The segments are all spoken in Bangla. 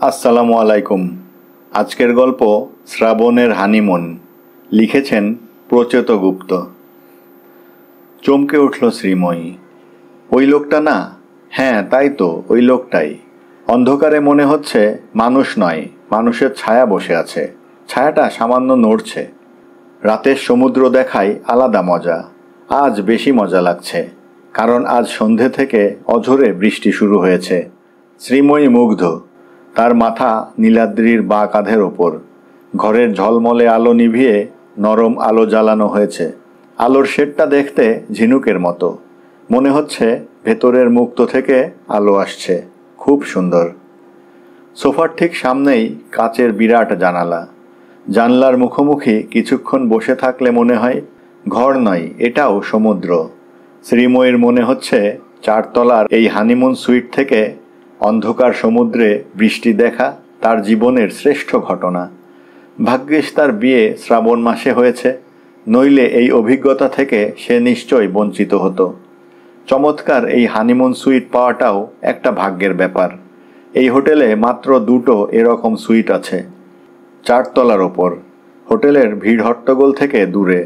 আসসালামু আলাইকুম। আজকের গল্প শ্রাবণের হানিমুন। লিখেছেন প্রচেত গুপ্ত। চমকে উঠল শ্রীময়ী। ওই লোকটা না? হ্যাঁ, তাই তো, ওই লোকটাই। অন্ধকারে মনে হচ্ছে মানুষ নয়, মানুষের ছায়া বসে আছে। ছায়াটা সামান্য নড়ছে। রাতের সমুদ্র দেখায় আলাদা মজা। আজ বেশি মজা লাগছে, কারণ আজ সন্ধে থেকে অঝোরে বৃষ্টি শুরু হয়েছে। শ্রীময়ী মুগ্ধ। তার মাথা নীলাদ্রির বাঁ কাঁধের ওপর। ঘরের ঝলমলে আলো নিভিয়ে নরম আলো জ্বালানো হয়েছে। আলোর শেডটা দেখতে ঝিনুকের মতো। মনে হচ্ছে ভেতরের মুক্ত থেকে আলো আসছে। খুব সুন্দর। সোফার ঠিক সামনেই কাচের বিরাট জানালা। জানলার মুখোমুখি কিছুক্ষণ বসে থাকলে মনে হয় ঘর নয়, এটাও সমুদ্র। শ্রীময়ীর মনে হচ্ছে চারতলার এই হানিমুন সুইট থেকে অন্ধকার সমুদ্রে বৃষ্টি দেখা তার জীবনের শ্রেষ্ঠ ঘটনা। ভাগ্যিস তার বিয়ে শ্রাবণ মাসে হয়েছে, নইলে এই অভিজ্ঞতা থেকে সে নিশ্চয় বঞ্চিত হতো। চমৎকার এই হানিমুন সুইট পাওয়াটাও একটা ভাগ্যের ব্যাপার। এই হোটেলে মাত্র দুটো এরকম সুইট আছে, চারতলার ওপর। হোটেলের ভিড় হট্টগোল থেকে দূরে।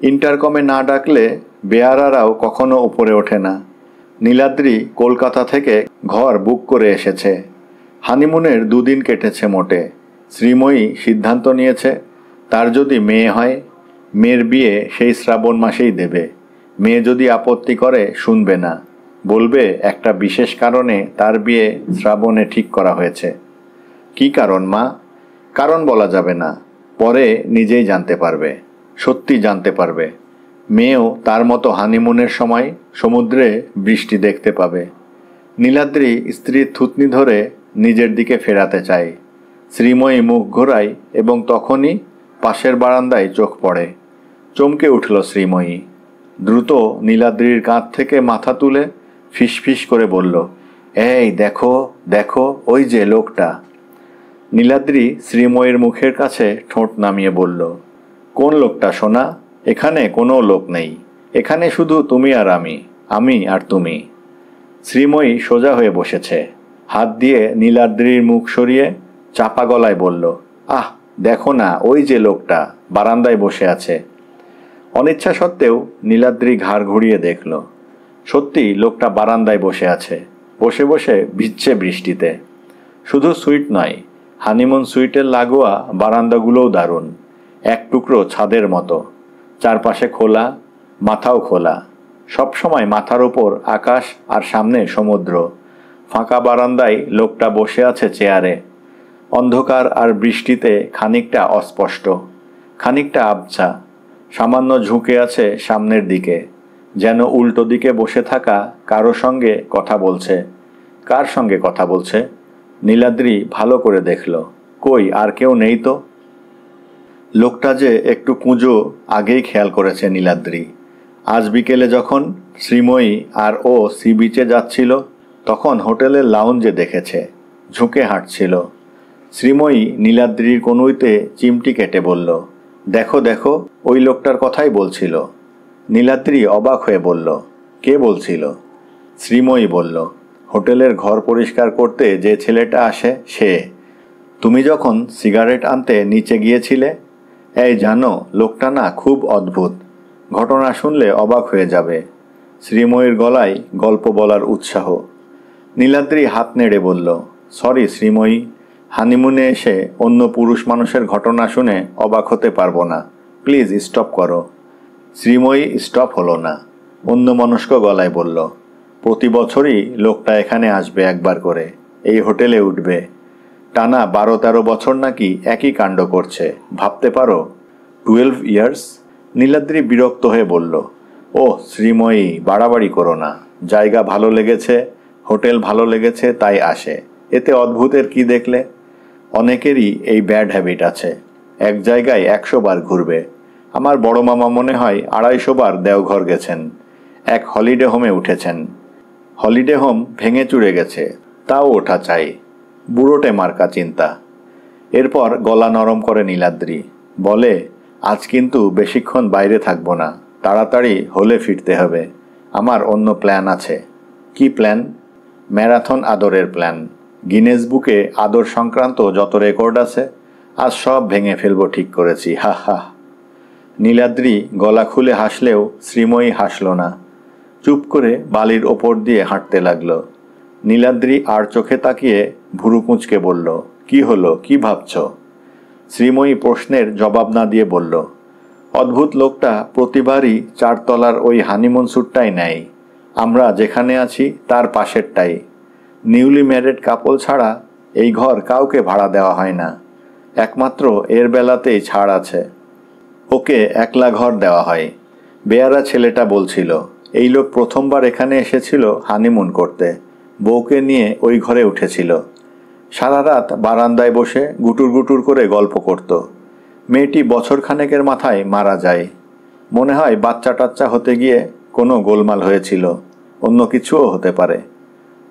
ইন্টারকমে না ডাকলে বেয়ারারাও কখনো উপরে ওঠে না। নীলাদ্রি কলকাতা থেকে ঘর বুক করে এসেছে। হানিমুনের দুদিন কেটেছে মোটে। শ্রীময়ী সিদ্ধান্ত নিয়েছে, তার যদি মেয়ে হয়, মেয়ের বিয়ে সেই শ্রাবণ মাসেই দেবে। মেয়ে যদি আপত্তি করে শুনবে না, বলবে একটা বিশেষ কারণে তার বিয়ে শ্রাবণে ঠিক করা হয়েছে। কি কারণ মা? কারণ বলা যাবে না, পরে নিজেই জানতে পারবে, সত্যি জানতে পারবে। মেয়েও তার মতো হানিমুনের সময় সমুদ্রে বৃষ্টি দেখতে পাবে। নীলাদ্রি স্ত্রীর থুতনি ধরে নিজের দিকে ফেরাতে চায়। শ্রীময়ী মুখ ঘোরায় এবং তখনই পাশের বারান্দায় চোখ পড়ে। চমকে উঠল শ্রীময়ী। দ্রুত নীলাদ্রির কাঁধ থেকে মাথা তুলে ফিসফিস করে বলল, এই দেখো দেখো, ওই যে লোকটা। নীলাদ্রি শ্রীময়ীর মুখের কাছে ঠোঁট নামিয়ে বলল, কোন লোকটা সোনা? এখানে কোনো লোক নেই। এখানে শুধু তুমি আর আমি আর তুমি। শ্রীময়ী সোজা হয়ে বসেছে। হাত দিয়ে নীলাদ্রির মুখ সরিয়ে চাপা গলায় বলল, আহ দেখো না, ওই যে লোকটা বারান্দায় বসে আছে। অনিচ্ছা সত্ত্বেও নীলাদ্রি ঘাড় ঘুরিয়ে দেখল। সত্যি লোকটা বারান্দায় বসে আছে। বসে বসে ভিজছে বৃষ্টিতে। শুধু সুইট নয়, হানিমুন সুইটের লাগোয়া বারান্দাগুলোও দারুণ। এক টুকরো ছাদের মতো, চারপাশে খোলা, মাথাও খোলা। সবসময় মাথার ওপর আকাশ আর সামনে সমুদ্র। ফাঁকা বারান্দায় লোকটা বসে আছে চেয়ারে। অন্ধকার আর বৃষ্টিতে খানিকটা অস্পষ্ট, খানিকটা আবছা। সামান্য ঝুঁকে আছে সামনের দিকে, যেন উল্টো দিকে বসে থাকা কারো সঙ্গে কথা বলছে। কার সঙ্গে কথা বলছে? নীলাদ্রি ভালো করে দেখল, কই আর কেউ নেই তো। লোকটা যে একটু কুঁজো আগেই খেয়াল করেছে নীলাদ্রি। আজ বিকেলে যখন শ্রীময়ী আর ও সি বিচে যাচ্ছিল, তখন হোটেলের লাউঞ্জে দেখেছে, ঝুঁকে হাঁটছিল। শ্রীময়ী নীলাদ্রির কনুইতে চিমটি কেটে বলল, দেখো দেখো, ওই লোকটার কথাই বলছিল। নীলাদ্রি অবাক হয়ে বলল, কে বলছিল? শ্রীময়ী বলল, হোটেলের ঘর পরিষ্কার করতে যে ছেলেটা আসে সে। তুমি যখন সিগারেট আনতে নিচে গিয়েছিলে। এই জানো, লোকটা না খুব অদ্ভুত। ঘটনা শুনলে অবাক হয়ে যাবে। শ্রীময়ীর গলায় গল্প বলার উৎসাহ। নীলাদ্রি হাত নেড়ে বলল, সরি শ্রীময়ী, হানিমুনে এসে অন্য পুরুষ মানুষের ঘটনা শুনে অবাক হতে পারবো না। প্লিজ স্টপ করো। শ্রীময়ী স্টপ হলো না। অন্যমনস্ক গলায় বলল, প্রতি বছরই লোকটা এখানে আসবে একবার করে, এই হোটেলে উঠবে। টানা 12-13 বছর নাকি একই কাণ্ড করছে, ভাবতে পারো। 12 ইয়ার্স। নীলাদ্রি বিরক্ত হয়ে বলল, ও শ্রীময়ী, বাড়াবাড়ি করো না। জায়গা ভালো লেগেছে, হোটেল ভালো লেগেছে, তাই আসে। এতে অদ্ভুতের কি দেখলে? অনেকেরই এই ব্যাড হ্যাবিট আছে, এক জায়গায় 100 বার ঘুরবে। আমার বড় মামা মনে হয় 250 বার দেওঘর গেছেন, এক হলিডে হোমে উঠেছেন। হলিডে হোম ভেঙে চুরে গেছে, তাও ওঠা চাই। বুড়োটে মার্কা চিন্তা। এরপর গলা নরম করে নীলাদ্রি বলে, আজ কিন্তু বেশিক্ষণ বাইরে থাকবো না, তাড়াতাড়ি হলে ফিরতে হবে। আমার অন্য প্ল্যান আছে। কি প্ল্যান? ম্যারাথন আদরের প্ল্যান। গিনেস বুকে আদর সংক্রান্ত যত রেকর্ড আছে আজ সব ভেঙে ফেলবো ঠিক করেছি, হা হা। নীলাদ্রি গলা খুলে হাসলেও শ্রীময়ী হাসল না। চুপ করে বালির ওপর দিয়ে হাঁটতে লাগলো। নীলাদ্রি আর চোখে তাকিয়ে ভুরু কুঁচকে বলল, কি হলো, কি ভাবছ? শ্রীময়ী প্রশ্নের জবাব না দিয়ে বলল, অদ্ভুত লোকটা প্রতিবারই 4 তলার ওই হানিমুন স্যুটটাই নেয়। আমরা যেখানে আছি তার পাশেরটাই। নিউলি ম্যারেড কাপল ছাড়া এই ঘর কাউকে ভাড়া দেওয়া হয় না। একমাত্র এর বেলাতেই ছাড় আছে। ওকে একলা ঘর দেওয়া হয়। বেয়ারা ছেলেটা বলছিল এই লোক প্রথমবার এখানে এসেছিল হানিমুন করতে, বউকে নিয়ে ওই ঘরে উঠেছিল। সারা রাত বারান্দায় বসে গুটুর গুটুর করে গল্প করত। মেয়েটি বছরখানেকের মাথায় মারা যায়। মনে হয় বাচ্চা টাচ্চা হতে গিয়ে কোনো গোলমাল হয়েছিল, অন্য কিছুও হতে পারে।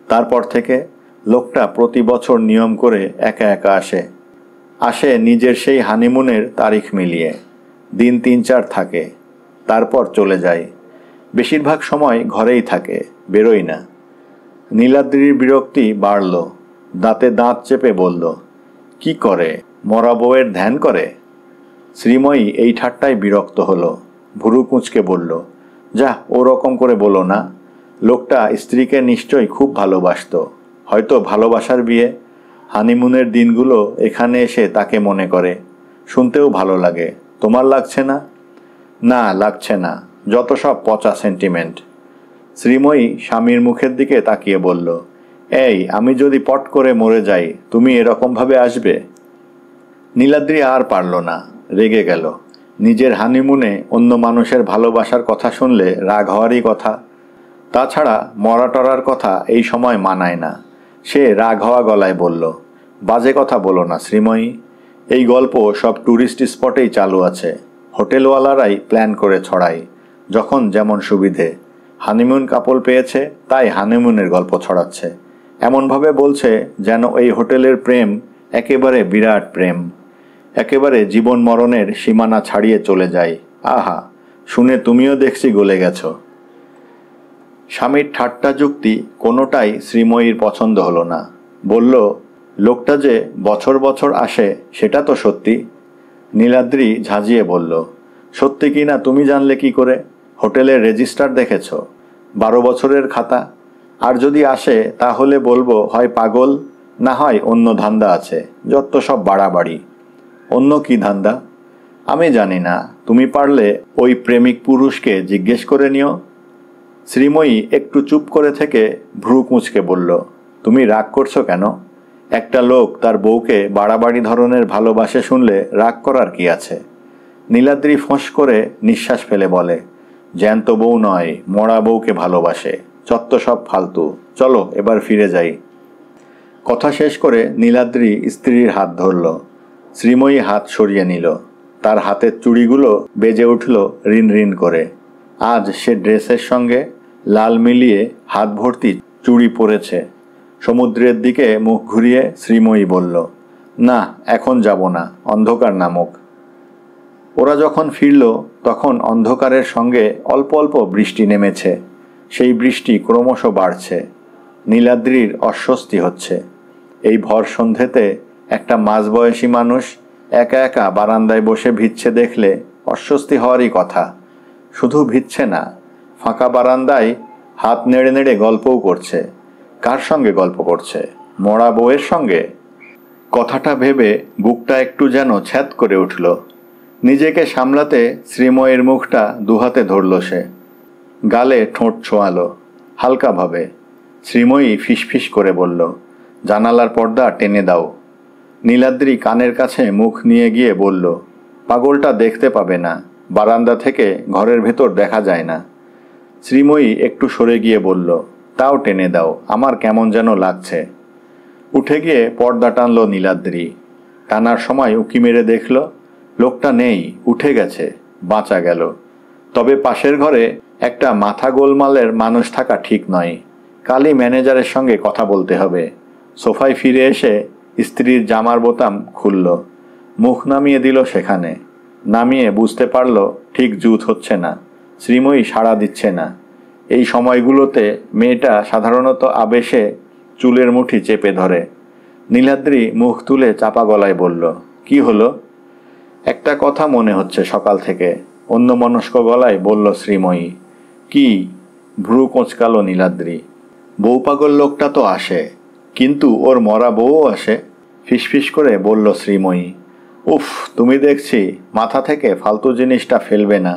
তারপর থেকে লোকটা প্রতি বছর নিয়ম করে একা একা আসে নিজের সেই হানিমুনের তারিখ মিলিয়ে। দিন 3-4 থাকে, তারপর চলে যায়। বেশিরভাগ সময় ঘরেই থাকে, বেরোয় না। নীলাদ্রির বিরক্তি বাড়ল। দাঁতে দাঁত চেপে বলল, কি করে, মরা বউয়ের ধ্যান করে? শ্রীময়ী এই ঠাট্টায় বিরক্ত হলো। ভুরু কুঁচকে বলল, যা, ওরকম করে বলো না। লোকটা স্ত্রীকে নিশ্চয়ই খুব ভালোবাসত, হয়তো ভালোবাসার বিয়ে। হানিমুনের দিনগুলো এখানে এসে তাকে মনে করে। শুনতেও ভালো লাগে। তোমার লাগছে না? না, লাগছে না। যত সব পচা সেন্টিমেন্ট। শ্রীময়ী স্বামীর মুখের দিকে তাকিয়ে বলল, এই, আমি যদি পট করে মরে যাই তুমি এরকমভাবে আসবে? নীলাদ্রি আর পারল না, রেগে গেল। নিজের হানিমুনে অন্য মানুষের ভালোবাসার কথা শুনলে রাগ হওয়ারই কথা। তাছাড়া মরা টরার কথা এই সময় মানায় না। সে রাগ হওয়া গলায় বলল, বাজে কথা বলো না শ্রীময়ী। এই গল্প সব ট্যুরিস্ট স্পটেই চালু আছে। হোটেলওয়ালারাই প্ল্যান করে ছড়ায়, যখন যেমন সুবিধে। হানিমুন কাপল পেয়েছে তাই হানিমুনের গল্প ছড়াচ্ছে। এমনভাবে বলছে যেন এই হোটেলের প্রেম একেবারে বিরাট প্রেম, একেবারে জীবন মরণের সীমানা ছাড়িয়ে চলে যায়। আহা, শুনে তুমিও দেখছি গলে গেছো। স্বামীর ঠাট্টা যুক্তি কোনোটাই শ্রীময়ীর পছন্দ হলো না। বলল, লোকটা যে বছর বছর আসে সেটা তো সত্যি। নীলাদ্রি ঝাঁঝিয়ে বলল, সত্যি কি না তুমি জানলে কি করে? হোটেলের রেজিস্টার দেখেছ? 12 বছরের খাতা। আর যদি আসে তাহলে বলবো হয় পাগল, না হয় অন্য ধান্দা আছে। যত সব বাড়াবাড়ি। অন্য কি ধান্দা? আমি জানি না, তুমি পারলে ওই প্রেমিক পুরুষকে জিজ্ঞেস করে নিও। শ্রীময়ী একটু চুপ করে থেকে ভ্রু কুঁচকে বলল, তুমি রাগ করছো কেন? একটা লোক তার বউকে বাড়াবাড়ি ধরনের ভালোবাসে শুনলে রাগ করার কি আছে? নীলাদ্রি ফোঁস করে নিঃশ্বাস ফেলে বলে, জ্যান্ত বউ নয়, মরা বউকে ভালোবাসে। চত্ব সব ফালতু। চলো এবার ফিরে যাই। কথা শেষ করে নীলাদ্রি স্ত্রীর হাত ধরল। শ্রীময়ী হাত সরিয়ে নিল। তার হাতের চুড়িগুলো বেজে উঠল রিন রিন করে। আজ সে ড্রেসের সঙ্গে লাল মিলিয়ে হাত ভর্তি চুড়ি পরেছে। সমুদ্রের দিকে মুখ ঘুরিয়ে শ্রীময়ী বলল, না, এখন যাব না, অন্ধকার নামুক। ওরা যখন ফিরল তখন অন্ধকারের সঙ্গে অল্প অল্প বৃষ্টি নেমেছে। সেই বৃষ্টি ক্রমশ বাড়ছে। নীলাদ্রির অস্বস্তি হচ্ছে। এই ভর সন্ধেতে একটা মাঝবয়সী মানুষ একা একা বারান্দায় বসে ভিজছে দেখলে অস্বস্তি হওয়ারই কথা। শুধু ভিজছে না, ফাঁকা বারান্দায় হাত নেড়ে নেড়ে গল্পও করছে। কার সঙ্গে গল্প করছে? মরা বউয়ের সঙ্গে। কথাটা ভেবে বুকটা একটু যেন ছ্যাদ করে উঠল। নিজেকে সামলাতে শ্রীময়ের মুখটা দুহাতে ধরল সে। গালে ঠোঁট ছোঁয়ালো হালকাভাবে। শ্রীময়ী ফিসফিস করে বলল, জানালার পর্দা টেনে দাও। নীলাদ্রি কানের কাছে মুখ নিয়ে গিয়ে বলল, পাগলটা দেখতে পাবে না, বারান্দা থেকে ঘরের ভেতর দেখা যায় না। শ্রীময়ী একটু সরে গিয়ে বলল, তাও টেনে দাও, আমার কেমন যেন লাগছে। উঠে গিয়ে পর্দা টানল নীলাদ্রি। টানার সময় উঁকি মেরে দেখল লোকটা নেই, উঠে গেছে। বাঁচা গেল। তবে পাশের ঘরে একটা মাথা গোলমালের মানুষ থাকা ঠিক নয়। কালই ম্যানেজারের সঙ্গে কথা বলতে হবে। সোফায় ফিরে এসে স্ত্রীর জামার বোতাম খুলল। মুখ নামিয়ে দিল সেখানে। নামিয়ে বুঝতে পারল ঠিক জুত হচ্ছে না। শ্রীময়ী সাড়া দিচ্ছে না। এই সময়গুলোতে মেয়েটা সাধারণত আবেশে চুলের মুঠি চেপে ধরে। নীলাদ্রি মুখ তুলে চাপা গলায় বলল, কি হলো? একটা কথা মনে হচ্ছে সকাল থেকে, অন্যমনস্ক গলায় বলল শ্রীময়ী। কি? ভ্রু কোঁচকালো নীলাদ্রি। বউ পাগল লোকটা তো আসে, কিন্তু ওর মরা বউও আসে, ফিসফিস করে বলল শ্রীময়ী। উফ, তুমি দেখছি মাথা থেকে ফালতু জিনিসটা ফেলবে না।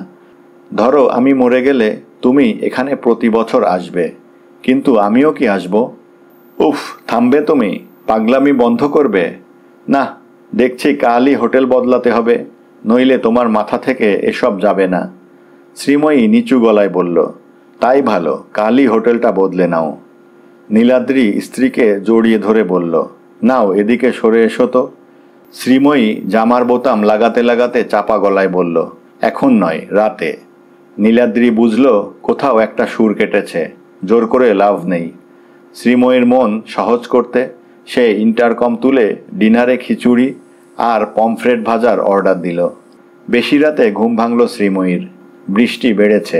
ধরো আমি মরে গেলে তুমি এখানে প্রতি বছর আসবে, কিন্তু আমিও কি আসব? উফ, থামবে তুমি? পাগলামি বন্ধ করবে? না, দেখছি কালই হোটেল বদলাতে হবে, নইলে তোমার মাথা থেকে এসব যাবে না। শ্রীময়ী নিচু গলায় বলল, তাই ভালো, কালই হোটেলটা বদলে নাও। নীলাদ্রি স্ত্রীকে জড়িয়ে ধরে বলল, নাও এদিকে সরে এসো তো। শ্রীময়ী জামার বোতাম লাগাতে লাগাতে চাপা গলায় বলল, এখন নয়, রাতে। নীলাদ্রি বুঝল কোথাও একটা সুর কেটেছে, জোর করে লাভ নেই। শ্রীময়ীর মন সহজ করতে সে ইন্টারকম তুলে ডিনারে খিচুড়ি আর পমফ্রেট ভাজার অর্ডার দিল। বেশি রাতে ঘুম ভাঙল শ্রীময়ীর। বৃষ্টি বেড়েছে,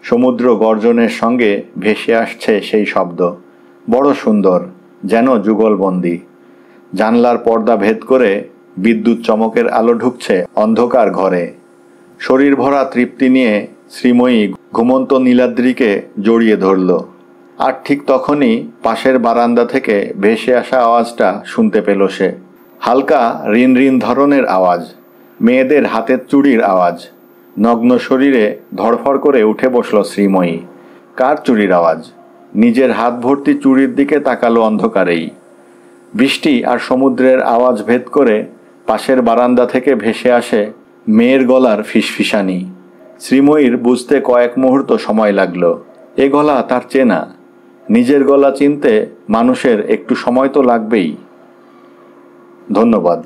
সমুদ্র গর্জনের সঙ্গে ভেসে আসছে সেই শব্দ, বড় সুন্দর, যেন যুগলবন্দি। জানলার পর্দা ভেদ করে বিদ্যুৎ চমকের আলো ঢুকছে অন্ধকার ঘরে। শরীর ভরা তৃপ্তি নিয়ে শ্রীময়ী ঘুমন্ত নীলাদ্রিকে জড়িয়ে ধরল। আর ঠিক তখনই পাশের বারান্দা থেকে ভেসে আসা আওয়াজটা শুনতে পেল সে। হালকা রিন রিন ধরনের আওয়াজ, মেয়েদের হাতের চুড়ির আওয়াজ। নগ্ন শরীরে ধড়ফড় করে উঠে বসল শ্রীময়ী। কার চুড়ির আওয়াজ? নিজের হাত ভর্তি চুড়ির দিকে তাকালো অন্ধকারেই। বৃষ্টি আর সমুদ্রের আওয়াজ ভেদ করে পাশের বারান্দা থেকে ভেসে আসে মেয়ের গলার ফিসফিসানি। শ্রীময়ীর বুঝতে কয়েক মুহূর্ত সময় লাগল। এ গলা তার চেনা। নিজের গলা চিনতে মানুষের একটু সময় তো লাগবেই। ধন্যবাদ।